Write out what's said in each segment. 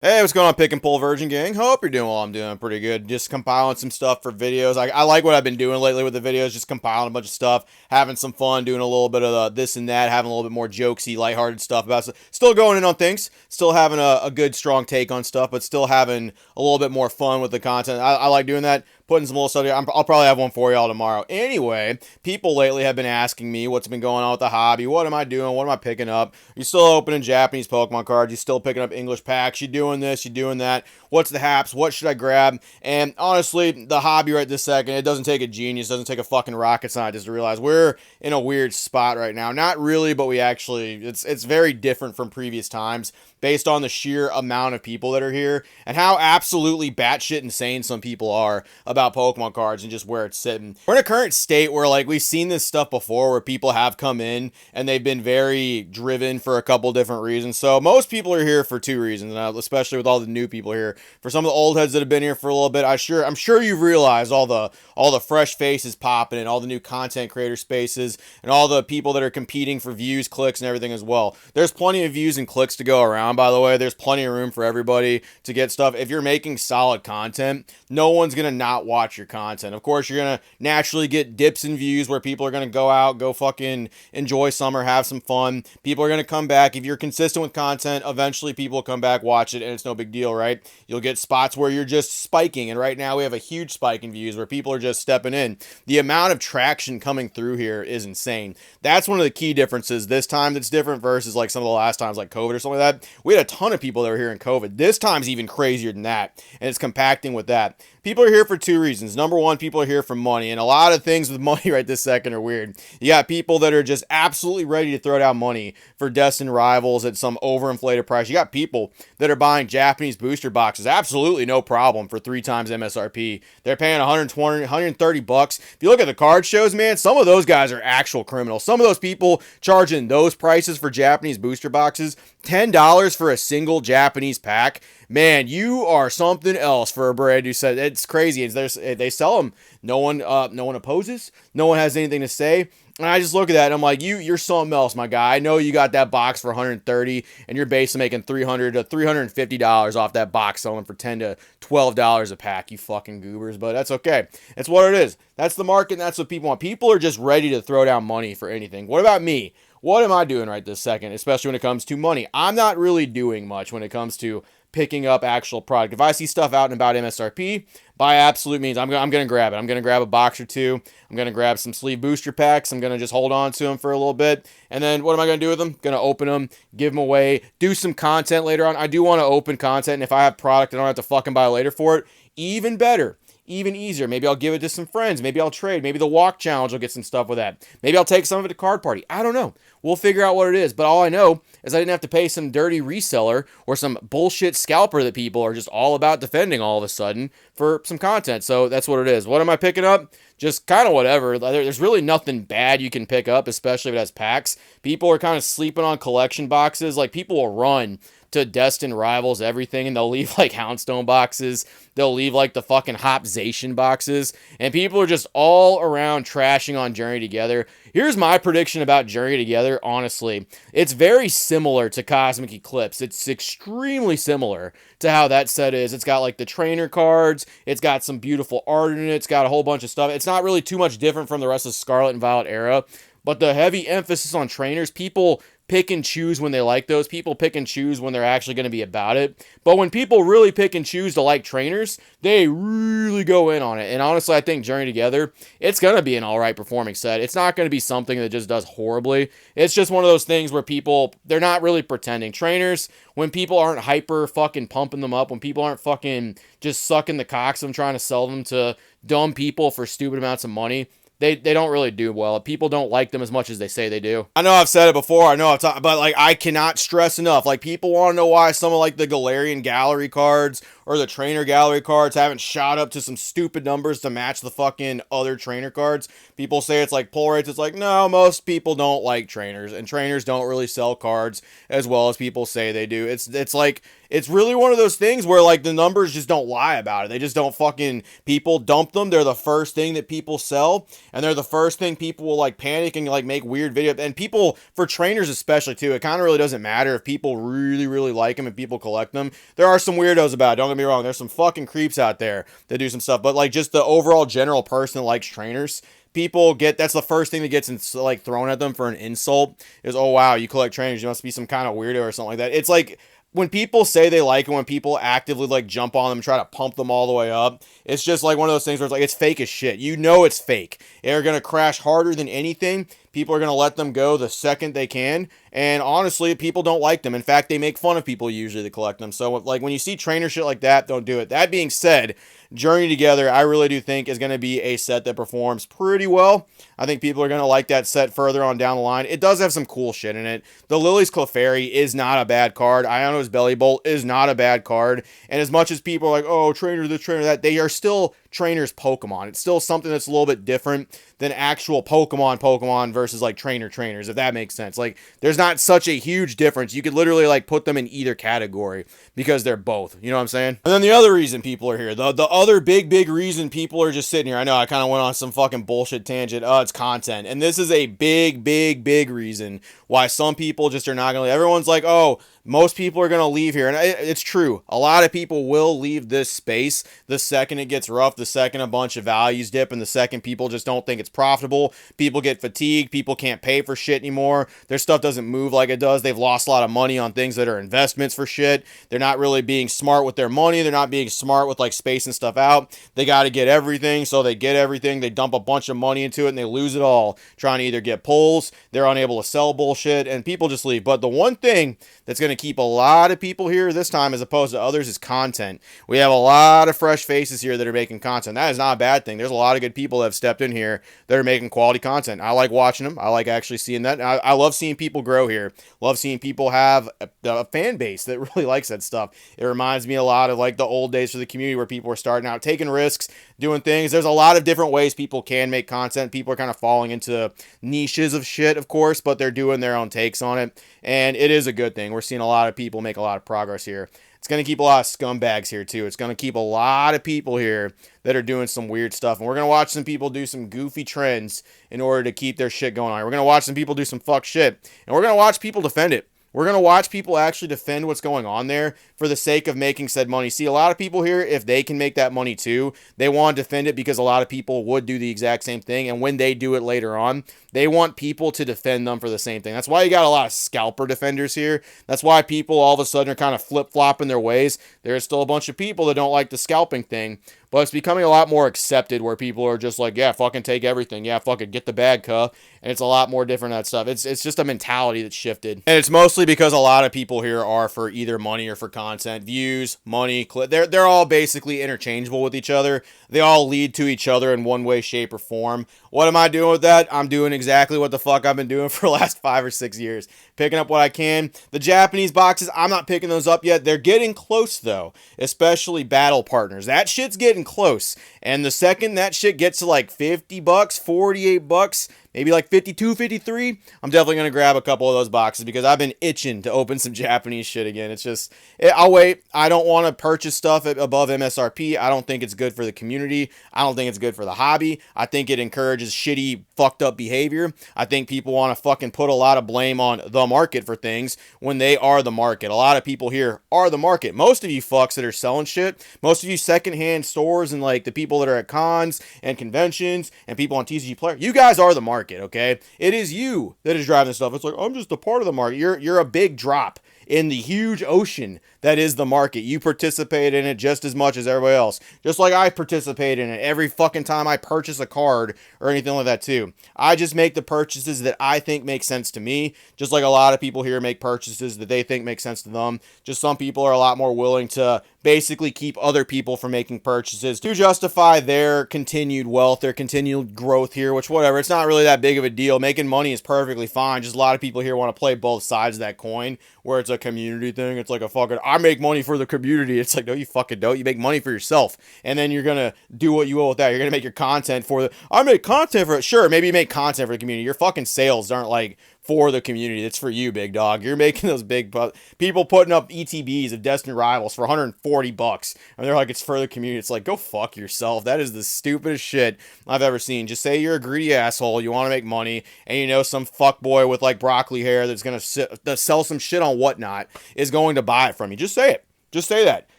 Hey, what's going on, Pick and Pull Virgin Gang? Hope you're doing well. I'm doing pretty good. Just compiling some stuff for videos. I like what I've been doing lately with the videos, just compiling a bunch of stuff, having some fun, doing a little bit of this and that, having a little bit more jokesy, lighthearted stuff about stuff. Still going in on things, still having a good, strong take on stuff, but still having a little bit more fun with the content. I like doing that. Putting some little stuff here. I'll probably have one for y'all tomorrow. Anyway, people lately have been asking me what's been going on with the hobby. What am I doing? What am I picking up? You still opening Japanese Pokemon cards? You still picking up English packs? You doing this? You doing that? What's the haps? What should I grab? And honestly, the hobby right this second, it doesn't take a genius, doesn't take a fucking rocket scientist to realize we're in a weird spot right now. Not really, but we actually, it's very different from previous times based on the sheer amount of people that are here and how absolutely batshit insane some people are about Pokemon cards and just where it's sitting. We're in a current state where, like, we've seen this stuff before where people have come in and they've been very driven for a couple different reasons. So most people are here for two reasons, especially with all the new people here. For some of the old heads that have been here for a little bit, I'm sure you've realized all the fresh faces popping and all the new content creator spaces and all the people that are competing for views, clicks, and everything as well. There's plenty of views and clicks to go around, by the way. There's plenty of room for everybody to get stuff. If you're making solid content, no one's going to not watch your content. Of course, you're going to naturally get dips in views where people are going to go out, go fucking enjoy summer, have some fun. People are going to come back. If you're consistent with content, eventually people will come back, watch it, and it's no big deal, right? You'll get spots where you're just spiking, and right now we have a huge spike in views where people are just stepping in. The amount of traction coming through here is insane. That's one of the key differences this time that's different versus like some of the last times like COVID or something like that. We had a ton of people that were here in COVID. This time's even crazier than that, and it's compacting with that. People are here for two reasons. Number one, people are here for money, and a lot of things with money right this second are weird. You got people that are just absolutely ready to throw down money for destined rivals at some overinflated price. You got people that are buying Japanese booster boxes, absolutely no problem, for 3 times MSRP. They're paying 120, 130 bucks. If you look at the card shows, man, some of those guys are actual criminals. Some of those people charging those prices for Japanese booster boxes, $10 for a single Japanese pack. Man, you are something else for a brand new set. It's crazy. They sell them. No one opposes. No one has anything to say. And I just look at that and I'm like, you're something else, my guy. I know you got that box for 130 and you're basically making $300 to $350 off that box, selling for $10 to $12 a pack, you fucking goobers. But that's okay. That's what it is. That's the market and that's what people want. People are just ready to throw down money for anything. What about me? What am I doing right this second, especially when it comes to money? I'm not really doing much when it comes to picking up actual product. If I see stuff out and about MSRP, by absolute means, I'm going to grab it. I'm going to grab a box or two. I'm going to grab some sleeve booster packs. I'm going to just hold on to them for a little bit. And then what am I going to do with them? Going to open them, give them away, do some content later on. I do want to open content, and if I have product I don't have to fucking buy later for it, even better. Even easier. Maybe I'll give it to some friends. Maybe I'll trade. Maybe the walk challenge will get some stuff with that. Maybe I'll take some of it to card party. I don't know. We'll figure out what it is. But all I know is I didn't have to pay some dirty reseller or some bullshit scalper that people are just all about defending all of a sudden for some content. So that's what it is. What am I picking up? Just kind of whatever. There's really nothing bad you can pick up, especially if it has packs. People are kind of sleeping on collection boxes. Like, people will run to destined rivals, everything, and they'll leave like Houndstone boxes. They'll leave like the fucking Hopzation boxes, and people are just all around trashing on Journey Together. Here's my prediction about Journey Together, honestly. It's very similar to Cosmic Eclipse. It's extremely similar to how that set is. It's got like the trainer cards, it's got some beautiful art in it, it's got a whole bunch of stuff. It's not really too much different from the rest of the Scarlet and Violet era, but the heavy emphasis on trainers, people pick and choose when they like those. People pick and choose when they're actually going to be about it. But when people really pick and choose to like trainers, they really go in on it. And honestly, I think Journey Together, it's going to be an alright performing set. It's not going to be something that just does horribly. It's just one of those things where people, they're not really pretending. Trainers, when people aren't hyper fucking pumping them up, when people aren't fucking just sucking the cocks of them trying to sell them to dumb people for stupid amounts of money, they don't really do well. People don't like them as much as they say they do. I know I've said it before. I know I've talked, but like, I cannot stress enough. Like, people want to know why some of like the Galarian Gallery cards or the Trainer Gallery cards haven't shot up to some stupid numbers to match the fucking other trainer cards. People say it's like pull rates. It's like, no, most people don't like trainers, and trainers don't really sell cards as well as people say they do. It's like it's really one of those things where like the numbers just don't lie about it. They just don't fucking, people dump them. They're the first thing that people sell, and they're the first thing people will like panic and like make weird videos. And people, for trainers especially too, it kind of really doesn't matter if people really like them and people collect them. There are some weirdos about it, don't get me wrong. There's some fucking creeps out there that do some stuff, but like just the overall general person that likes trainers, people get, that's the first thing that gets like thrown at them for an insult is, oh wow, you collect trainers, you must be some kind of weirdo or something like that. It's like when people say they like it, when people actively like jump on them, try to pump them all the way up, it's just like one of those things where it's like, it's fake as shit. You know it's fake. They're gonna crash harder than anything. People are gonna let them go the second they can. And honestly, people don't like them. In fact, they make fun of people usually that collect them. So like when you see trainer shit like that, don't do it. That being said, Journey Together, I really do think is going to be a set that performs pretty well. I think people are going to like that set further on down the line. It does have some cool shit in it. The Lily's Clefairy is not a bad card. Iono's Belly Bolt is not a bad card. And as much as people are like, oh, trainer this, trainer that, they are still trainers Pokemon. It's still something that's a little bit different than actual Pokemon versus like trainers, if that makes sense. Like there's not such a huge difference. You could literally like put them in either category because they're both, you know what I'm saying? And then the other reason people are here, the other big reason people are just sitting here, I know I kind of went on some fucking bullshit tangent. It's content. And this is a big reason why some people just are not gonna, everyone's like, oh, most people are going to leave here. And it's true. A lot of people will leave this space the second it gets rough, the second a bunch of values dip, and the second people just don't think it's profitable. People get fatigued. People can't pay for shit anymore. Their stuff doesn't move like it does. They've lost a lot of money on things that are investments for shit. They're not really being smart with their money. They're not being smart with like spacing stuff out. They got to get everything. So they get everything. They dump a bunch of money into it and they lose it all trying to either get pulls. They're unable to sell bullshit and people just leave. But the one thing that's going to keep a lot of people here this time as opposed to others is content. We have a lot of fresh faces here that are making content. That is not a bad thing. There's a lot of good people that have stepped in here that are making quality content. I like watching them. I like actually seeing that. I love seeing people grow here. Love seeing people have a fan base that really likes that stuff. It reminds me a lot of like the old days for the community where people were starting out, taking risks, doing things. There's a lot of different ways people can make content. People are kind of falling into niches of shit, of course, but they're doing their own takes on it. And it is a good thing. We're seeing a lot of people make a lot of progress here. It's going to keep a lot of scumbags here too. It's going to keep a lot of people here that are doing some weird stuff. And we're going to watch some people do some goofy trends in order to keep their shit going on. We're going to watch some people do some fuck shit. And we're going to watch people defend it. We're going to watch people actually defend what's going on there for the sake of making said money. See, a lot of people here, if they can make that money too, they want to defend it because a lot of people would do the exact same thing. And when they do it later on, they want people to defend them for the same thing. That's why you got a lot of scalper defenders here. That's why people all of a sudden are kind of flip-flopping their ways. There's still a bunch of people that don't like the scalping thing, but it's becoming a lot more accepted where people are just like, yeah, fucking take everything. Yeah, fucking get the bag, cuh. And it's a lot more different than that stuff. It's just a mentality that's shifted. And it's mostly because a lot of people here are for either money or for content. Views, money, they're all basically interchangeable with each other. They all lead to each other in one way, shape, or form. What am I doing with that? I'm doing exactly what the fuck I've been doing for the last 5 or 6 years. Picking up what I can. The Japanese boxes, I'm not picking those up yet. They're getting close though, especially battle partners. That shit's getting close. And the second that shit gets to like $50, $48, maybe like 52, 53, I'm definitely going to grab a couple of those boxes because I've been itching to open some Japanese shit again. It's just, I'll wait. I don't want to purchase stuff above MSRP. I don't think it's good for the community. I don't think it's good for the hobby. I think it encourages shitty, fucked up behavior. I think people want to fucking put a lot of blame on the market for things when they are the market. A lot of people here are the market. Most of you fucks that are selling shit, most of you secondhand stores and like the people that are at cons and conventions and people on TCG Player, you guys are the market, okay? It is you that is driving this stuff. It's like, I'm just a part of the market. You're a big drop in the huge ocean that is the market. You participate in it just as much as everybody else. Just like I participate in it every fucking time I purchase a card or anything like that too. I just make the purchases that I think make sense to me. Just like a lot of people here make purchases that they think make sense to them. Just some people are a lot more willing to basically keep other people from making purchases to justify their continued wealth, their continued growth here, which whatever, it's not really that big of a deal. Making money is perfectly fine. Just a lot of people here want to play both sides of that coin where it's a community thing. It's like a fucking, I make money for the community. It's like, no, you fucking don't. You make money for yourself. And then you're going to do what you will with that. You're going to make your content for I make content for it. Sure, maybe you make content for the community. Your fucking sales aren't like for the community. It's for you, big dog. You're making those big people putting up ETBs of Destiny Rivals for $140, and they're like, it's for the community. It's like, go fuck yourself. That is the stupidest shit I've ever seen. Just say you're a greedy asshole, you want to make money, and you know some fuckboy with like broccoli hair that's gonna sell some shit on Whatnot is going to buy it from you. Just say it. Just say that.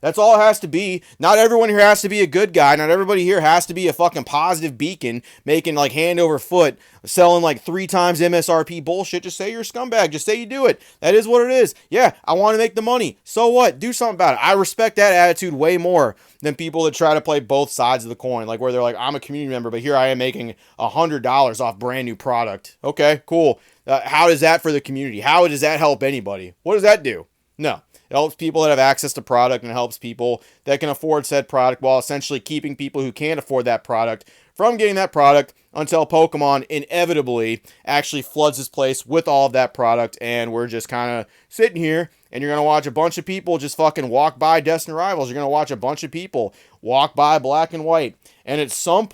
That's all it has to be. Not everyone here has to be a good guy. Not everybody here has to be a fucking positive beacon, making like hand over foot, selling like 3 times MSRP bullshit. Just say you're a scumbag. Just say you do it. That is what it is. Yeah, I want to make the money. So what? Do something about it. I respect that attitude way more than people that try to play both sides of the coin. Like where they're like, I'm a community member, but here I am making $100 off brand new product. Okay, cool. How does that for the community? How does that help anybody? What does that do? No. It helps people that have access to product, and it helps people that can afford said product while essentially keeping people who can't afford that product from getting that product until Pokemon inevitably actually floods this place with all of that product, and we're just kind of sitting here, and you're going to watch a bunch of people just fucking walk by Destiny Rivals. You're going to watch a bunch of people walk by Black and White, and at some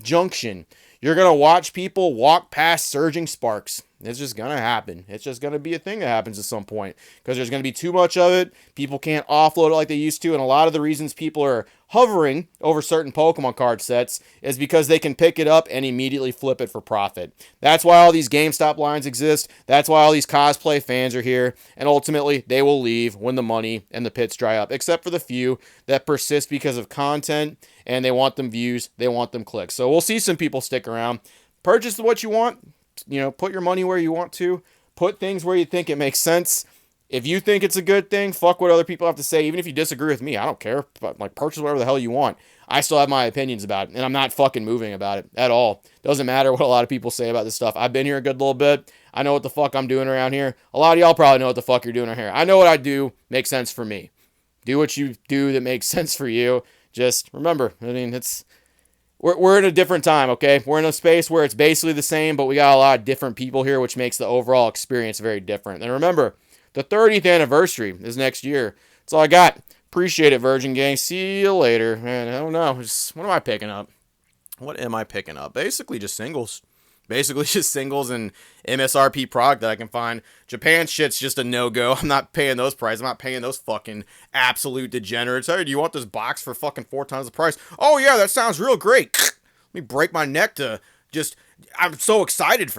junction, you're going to watch people walk past Surging Sparks. It's just going to happen. It's just going to be a thing that happens at some point because there's going to be too much of it. People can't offload it like they used to. And a lot of the reasons people are hovering over certain Pokemon card sets is because they can pick it up and immediately flip it for profit. That's why all these GameStop lines exist. That's why all these cosplay fans are here. And ultimately, they will leave when the money and the pits dry up, except for the few that persist because of content and they want them views, they want them clicks. So we'll see some people stick around. Purchase what you want. You know, put your money where you want to. Put things where you think it makes sense. If you think it's a good thing, fuck what other people have to say. Even if you disagree with me, I don't care. But like, purchase whatever the hell you want. I still have my opinions about it, and I'm not fucking moving about it at all. Doesn't matter what a lot of people say about this stuff. I've been here a good little bit. I know what the fuck I'm doing around here. A lot of y'all probably know what the fuck you're doing around here. I know what I do makes sense for me. Do what you do that makes sense for you. Just remember, I mean, we're in a different time, okay? We're in a space where it's basically the same, but we got a lot of different people here, which makes the overall experience very different. And remember, the 30th anniversary is next year. That's all I got. Appreciate it, Virgin Gang. See you later. Man, I don't know. What am I picking up? What am I picking up? Basically just singles. Basically just singles and MSRP product that I can find. Japan shit's just a no-go. I'm not paying those prices. I'm not paying those fucking absolute degenerates. Hey, do you want this box for fucking 4 times the price? Oh, yeah, that sounds real great. Let me break my neck to just... I'm so excited for